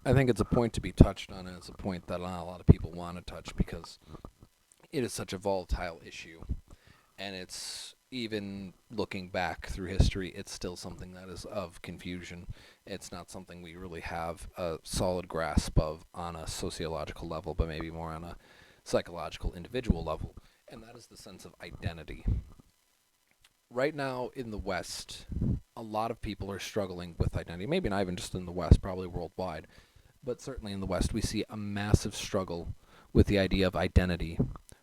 I think it's a point to be touched on, and it's a point that not a lot of people want to touch because it is such a volatile issue, and it's even looking back through history, it's still something that is of confusion. It's not something we really have a solid grasp of on a sociological level, but maybe more on a psychological individual level, and that is the sense of identity. Right now in the West, a lot of people are struggling with identity. Maybe not even just in the West, probably worldwide, but certainly in the West, we see a massive struggle with the idea of identity.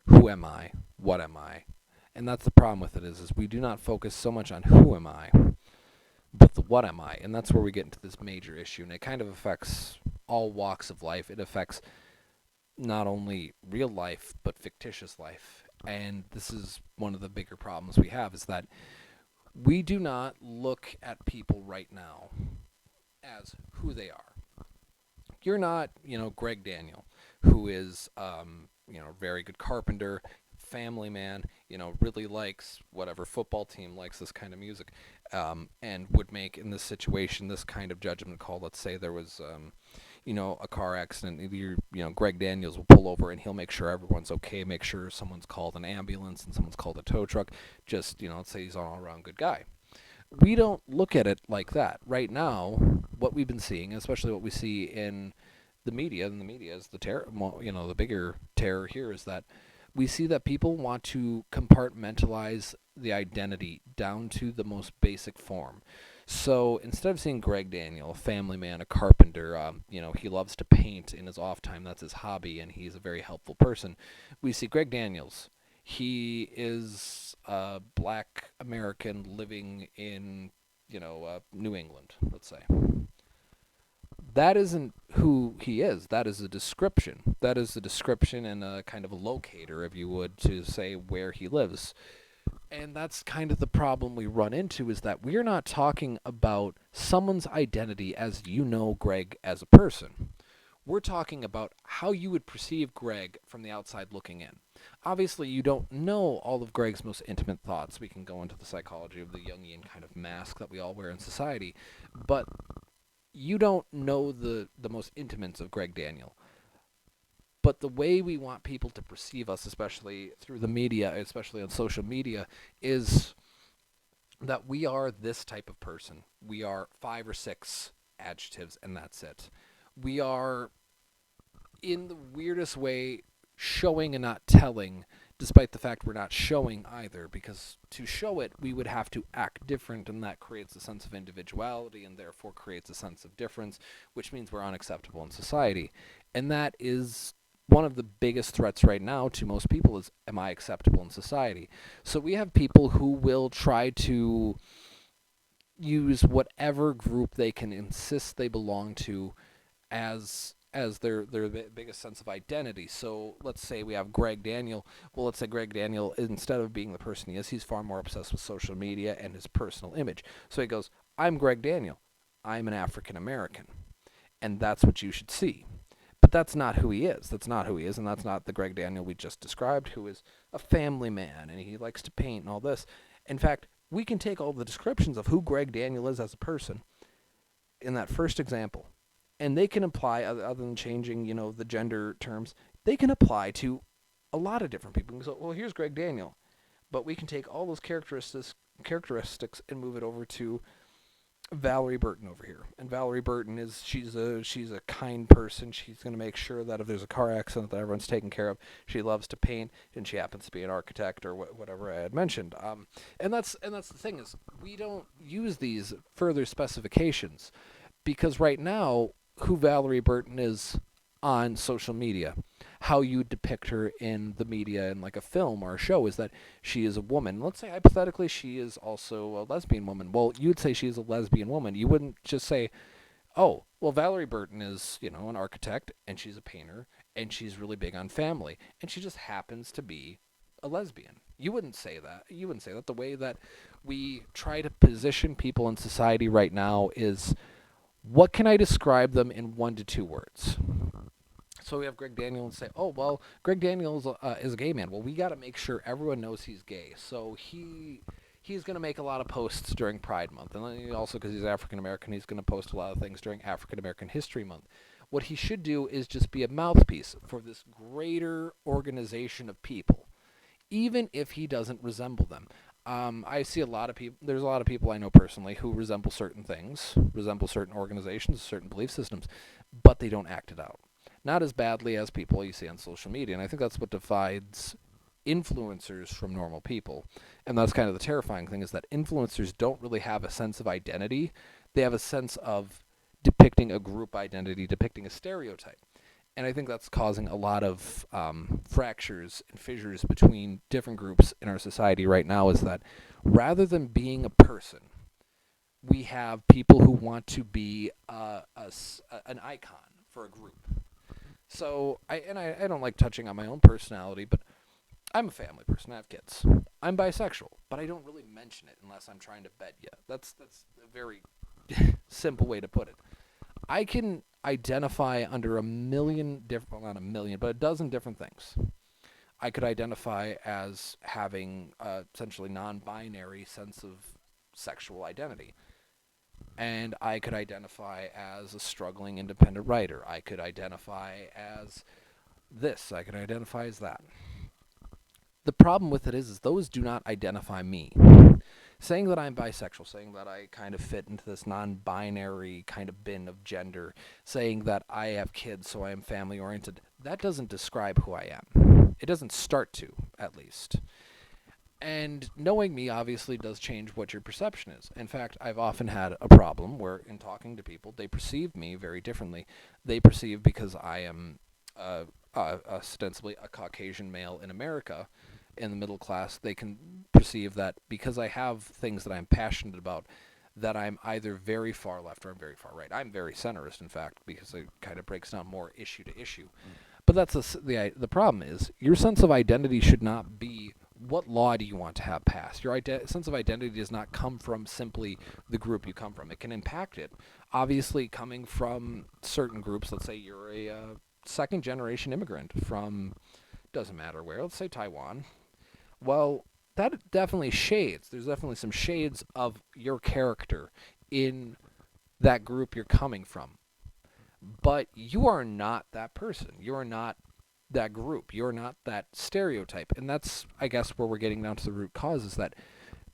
Who am I? What am I? And that's the problem with it is we do not focus so much on who am I, but the what am I? And that's where we get into this major issue. And it kind of affects all walks of life. It affects not only real life, but fictitious life. And this is one of the bigger problems we have is that we do not look at people right now as who they are. You're not, Greg Daniel, who is, very good carpenter, family man, really likes whatever football team likes this kind of music, and would make in this situation this kind of judgment call. Let's say there was, a car accident. Greg Daniels will pull over and he'll make sure everyone's okay, make sure someone's called an ambulance and someone's called a tow truck. Just, let's say he's an all around good guy. We don't look at it like that. Right now, what we've been seeing, especially what we see in the media, and the media is the terror, the bigger terror here is that we see that people want to compartmentalize the identity down to the most basic form. So instead of seeing Greg Daniel, a family man, a carpenter, he loves to paint in his off time. That's his hobby, and he's a very helpful person. We see Greg Daniels. He is a black American living in, New England, let's say. That isn't who he is. That is a description. That is a description and a kind of a locator, if you would, to say where he lives. And that's kind of the problem we run into is that we're not talking about someone's identity as Greg as a person. We're talking about how you would perceive Greg from the outside looking in. Obviously, you don't know all of Greg's most intimate thoughts. We can go into the psychology of the Jungian kind of mask that we all wear in society, but you don't know the most intimates of Greg Daniel. But the way we want people to perceive us, especially through the media, especially on social media, is that we are this type of person. We are five or six adjectives, and that's it. We are, in the weirdest way, showing and not telling, despite the fact we're not showing either, because to show it, we would have to act different, and that creates a sense of individuality and therefore creates a sense of difference, which means we're unacceptable in society. And that is one of the biggest threats right now to most people is, am I acceptable in society? So we have people who will try to use whatever group they can insist they belong to as their biggest sense of identity. So let's say we have Greg Daniel. Well, let's say Greg Daniel, instead of being the person he is, he's far more obsessed with social media and his personal image. So he goes, I'm Greg Daniel. I'm an African American. And that's what you should see. But that's not who he is. That's not who he is, and that's not the Greg Daniel we just described, who is a family man and he likes to paint and all this. In fact, we can take all the descriptions of who Greg Daniel is as a person in that first example, and they can apply, other than changing, the gender terms, they can apply to a lot of different people. So, well, here's Greg Daniel, but we can take all those characteristics and move it over to Valerie Burton over here. And Valerie Burton is she's a kind person. She's going to make sure that if there's a car accident that everyone's taken care of. She loves to paint, and she happens to be an architect or whatever I had mentioned. And that's the thing is we don't use these further specifications because right now who Valerie Burton is on social media, how you depict her in the media in like a film or a show is that she is a woman. Let's say hypothetically she is also a lesbian woman. Well, you'd say she's a lesbian woman. You wouldn't just say, "Oh, well Valerie Burton is, an architect and she's a painter and she's really big on family and she just happens to be a lesbian." You wouldn't say that. You wouldn't say that. The way that we try to position people in society right now is what can I describe them in 1 to 2 words? So we have Greg Daniel and say, oh well, Greg Daniels is a gay man. Well, we got to make sure everyone knows he's gay. So he's going to make a lot of posts during Pride Month, and then also because he's African American, he's going to post a lot of things during African American History Month. What he should do is just be a mouthpiece for this greater organization of people, even if he doesn't resemble them. I see a lot of people. There's a lot of people I know personally who resemble certain things, resemble certain organizations, certain belief systems, but they don't act it out. Not as badly as people you see on social media, and I think that's what divides influencers from normal people. And that's kind of the terrifying thing, is that influencers don't really have a sense of identity. They have a sense of depicting a group identity, depicting a stereotype. And I think that's causing a lot of fractures and fissures between different groups in our society right now, is that rather than being a person, we have people who want to be an icon for a group. So I don't like touching on my own personality, but I'm a family person. I have kids. I'm bisexual, but I don't really mention it unless I'm trying to bed you. That's a very simple way to put it. I can identify under a million different, well, not a million, but a dozen different things. I could identify as having a essentially non-binary sense of sexual identity. And I could identify as a struggling independent writer. I could identify as this. I could identify as that. The problem with it is those do not identify me. Saying that I'm bisexual, saying that I kind of fit into this non-binary kind of bin of gender, saying that I have kids so I am family oriented, that doesn't describe who I am. It doesn't start to, at least. And knowing me obviously does change what your perception is. In fact, I've often had a problem where, in talking to people, they perceive me very differently. They perceive, because I am ostensibly a Caucasian male in America, in the middle class, they can perceive that because I have things that I'm passionate about, that I'm either very far left or I'm very far right. I'm very centrist, in fact, because it kind of breaks down more issue to issue. But that's the problem is your sense of identity should not be what law do you want to have passed. Your sense of identity does not come from simply the group you come from. It can impact it. Obviously, coming from certain groups, let's say you're a second generation immigrant from, doesn't matter where, let's say Taiwan. Well, that definitely shades. There's definitely some shades of your character in that group you're coming from. But you are not that person. You are not that group. You're not that stereotype. And that's, I guess, where we're getting down to the root cause, is that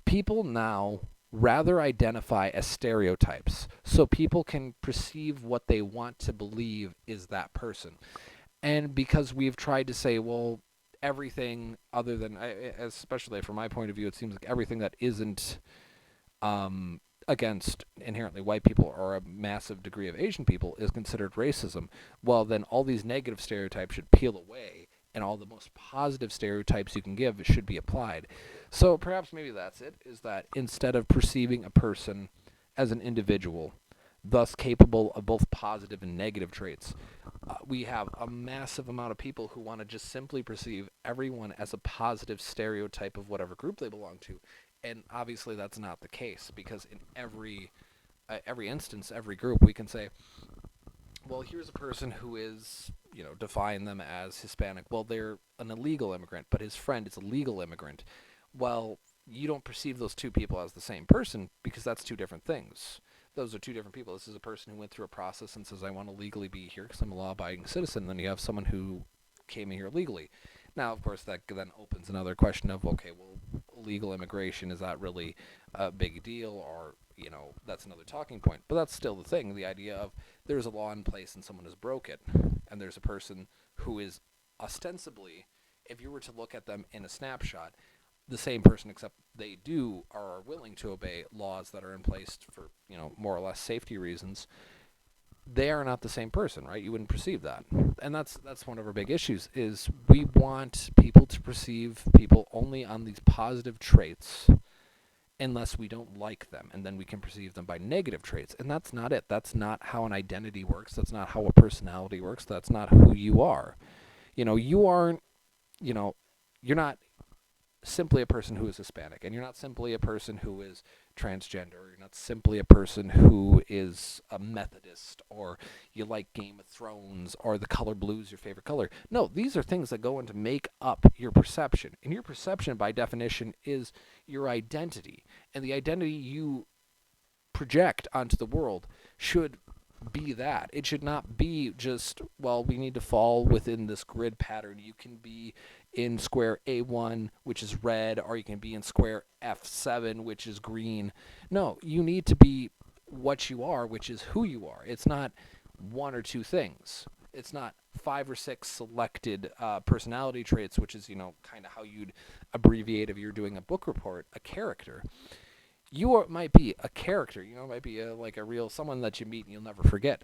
people now rather identify as stereotypes so people can perceive what they want to believe is that person. And because we've tried to say, well, everything other than, especially from my point of view, it seems like everything that isn't against inherently white people or a massive degree of Asian people is considered racism. Well, then all these negative stereotypes should peel away, and all the most positive stereotypes you can give should be applied. So perhaps maybe that's it, is that instead of perceiving a person as an individual, thus capable of both positive and negative traits, we have a massive amount of people who want to just simply perceive everyone as a positive stereotype of whatever group they belong to. And obviously that's not the case, because in every instance, every group, we can say, well, here's a person who is, define them as Hispanic. Well, they're an illegal immigrant, but his friend is a legal immigrant. Well, you don't perceive those two people as the same person, because that's two different things. Those are two different people. This is a person who went through a process and says, I want to legally be here because I'm a law-abiding citizen. And then you have someone who came in here legally. Now, of course, that then opens another question of, okay, well, legal immigration, is that really a big deal? Or, that's another talking point. But that's still the thing, the idea of there's a law in place and someone has broke it. And there's a person who is ostensibly, if you were to look at them in a snapshot, the same person, except they are willing to obey laws that are in place for, more or less safety reasons. They are not the same person, right? You wouldn't perceive that. And that's one of our big issues, is we want people to perceive people only on these positive traits unless we don't like them, and then we can perceive them by negative traits. And that's not it. That's not how an identity works. That's not how a personality works. That's not who you are. You aren't, you're not simply a person who is Hispanic, and you're not simply a person who is transgender. You're not simply a person who is a Methodist, or you like Game of Thrones, or the color blue is your favorite color. No, these are things that go in to make up your perception. And your perception, by definition, is your identity. And the identity you project onto the world should be that. It should not be just, well, we need to fall within this grid pattern. You can be in square A1, which is red, or you can be in square F7, which is green. No, you need to be what you are, which is who you are. It's not one or two things. It's not five or six selected personality traits, which is, kind of how you'd abbreviate if you're doing a book report, a character. Might be a character, might be like a real someone that you meet and you'll never forget.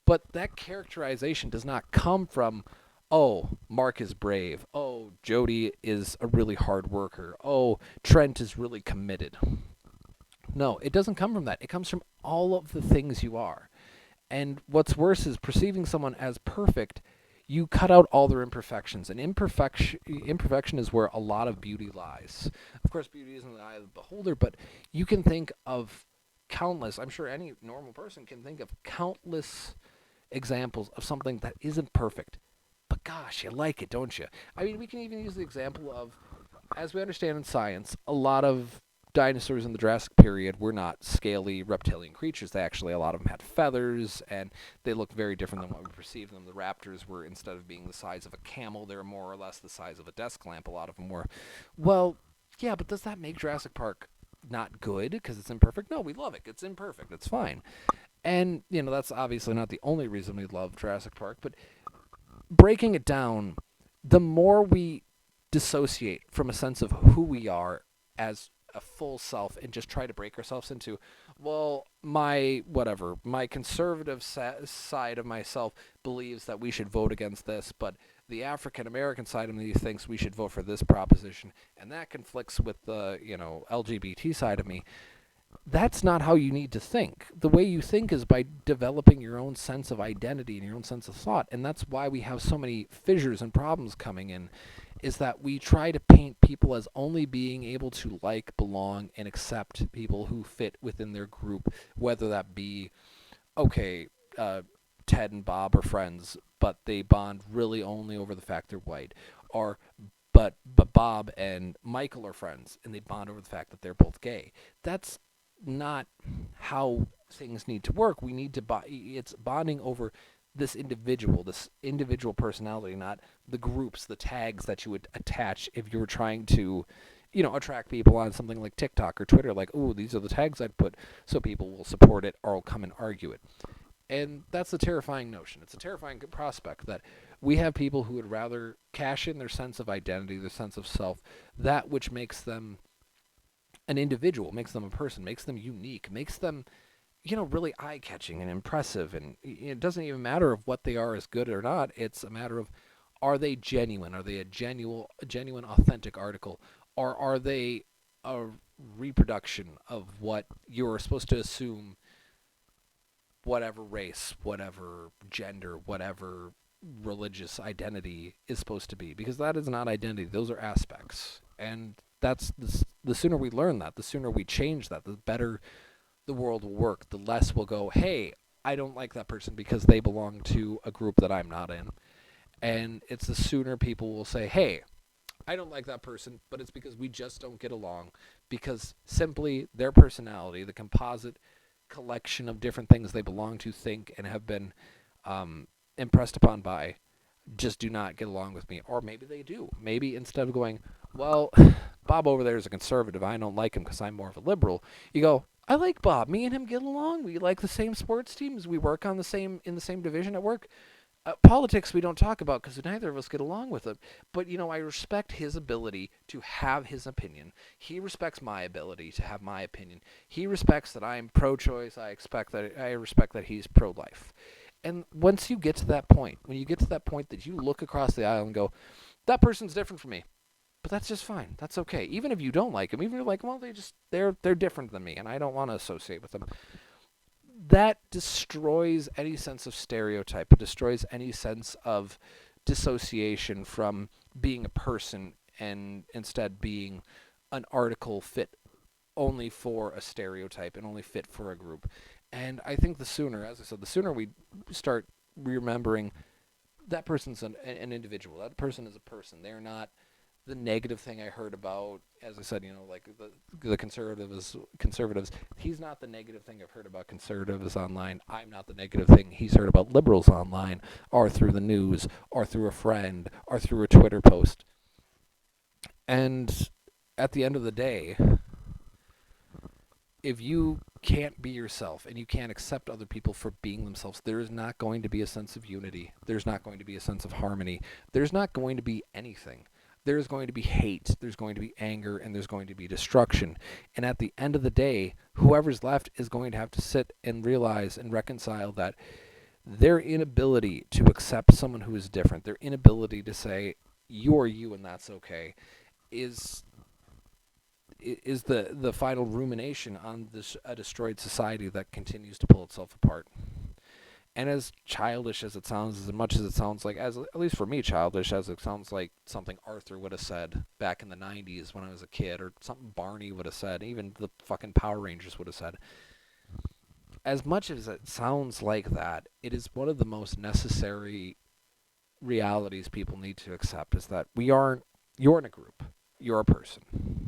But that characterization does not come from, oh, Mark is brave. Oh, Jody is a really hard worker. Oh, Trent is really committed. No, it doesn't come from that. It comes from all of the things you are. And what's worse is perceiving someone as perfect, you cut out all their imperfections. And imperfection is where a lot of beauty lies. Of course, beauty isn't in the eye of the beholder, but you can think of countless, I'm sure any normal person can think of countless examples of something that isn't perfect. But gosh, you like it, don't you? I mean, we can even use the example of, as we understand in science, a lot of dinosaurs in the Jurassic period were not scaly reptilian creatures. They actually, a lot of them had feathers, and they looked very different than what we perceived them. The raptors were, instead of being the size of a camel, they were more or less the size of a desk lamp. A lot of them were. Well, yeah, but does that make Jurassic Park not good because it's imperfect? No, we love it. It's imperfect. It's fine. And, that's obviously not the only reason we love Jurassic Park, but breaking it down, the more we dissociate from a sense of who we are as a full self and just try to break ourselves into, well, my conservative side of myself believes that we should vote against this, but the African American side of me thinks we should vote for this proposition, and that conflicts with the LGBT side of me. That's not how you need to think. The way you think is by developing your own sense of identity and your own sense of thought. And that's why we have so many fissures and problems coming in, is that we try to paint people as only being able to like, belong, and accept people who fit within their group, whether that be, okay, Ted and Bob are friends, but they bond really only over the fact they're white. Or but Bob and Michael are friends and they bond over the fact that they're both gay. That's not how things need to work. We need to it's bonding over this individual personality, not the groups, the tags that you would attach if you were trying to, attract people on something like TikTok or Twitter. Like, oh, these are the tags I'd put so people will support it or will come and argue it. And that's a terrifying notion. It's a terrifying prospect that we have people who would rather cash in their sense of identity, their sense of self, that which makes them an individual, makes them a person, makes them unique, makes them, really eye-catching and impressive. And it doesn't even matter of what they are as good or not. It's a matter of, are they genuine? Are they a genuine, authentic article? Or are they a reproduction of what you're supposed to assume whatever race, whatever gender, whatever religious identity is supposed to be? Because that is not identity. Those are aspects. And that's the sooner we learn that, the sooner we change that, the better the world will work. The less we'll go, hey, I don't like that person because they belong to a group that I'm not in. And it's the sooner people will say, hey, I don't like that person, but it's because we just don't get along, because simply their personality, the composite collection of different things they belong to, think, and have been impressed upon by, just do not get along with me. Or maybe they do. Maybe instead of going, well, Bob over there is a conservative, I don't like him because I'm more of a liberal, you go, I like Bob. Me and him get along. We like the same sports teams. We work in the same division at work. Politics we don't talk about because neither of us get along with him. But I respect his ability to have his opinion. He respects my ability to have my opinion. He respects that I'm pro-choice. I respect that he's pro-life. And once you get to that point, when you get to that point that you look across the aisle and go, that person's different from me, but that's just fine. That's okay. Even if you don't like them, even if you're like, well, they're different than me, and I don't want to associate with them. That destroys any sense of stereotype. It destroys any sense of dissociation from being a person and instead being an article fit only for a stereotype and only fit for a group. And I think the sooner, as I said, the sooner we start remembering that person's an individual. That person is a person. They're not the negative thing I heard about, as I said, like the conservatives. He's not the negative thing I've heard about conservatives online. I'm not the negative thing he's heard about liberals online, or through the news, or through a friend, or through a Twitter post. And at the end of the day, if you can't be yourself and you can't accept other people for being themselves, there is not going to be a sense of unity. There's not going to be a sense of harmony. There's not going to be anything. There's going to be hate, there's going to be anger, and there's going to be destruction. And at the end of the day, whoever's left is going to have to sit and realize and reconcile that their inability to accept someone who is different, their inability to say, you are you and that's okay, is the final rumination on this a destroyed society that continues to pull itself apart. And as childish as it sounds, as much as it sounds like, as at least for me, childish as it sounds like something Arthur would have said back in the '90s when I was a kid, or something Barney would have said, even the fucking Power Rangers would have said. As much as it sounds like that, it is one of the most necessary realities people need to accept. Is that you're in a group, you're a person.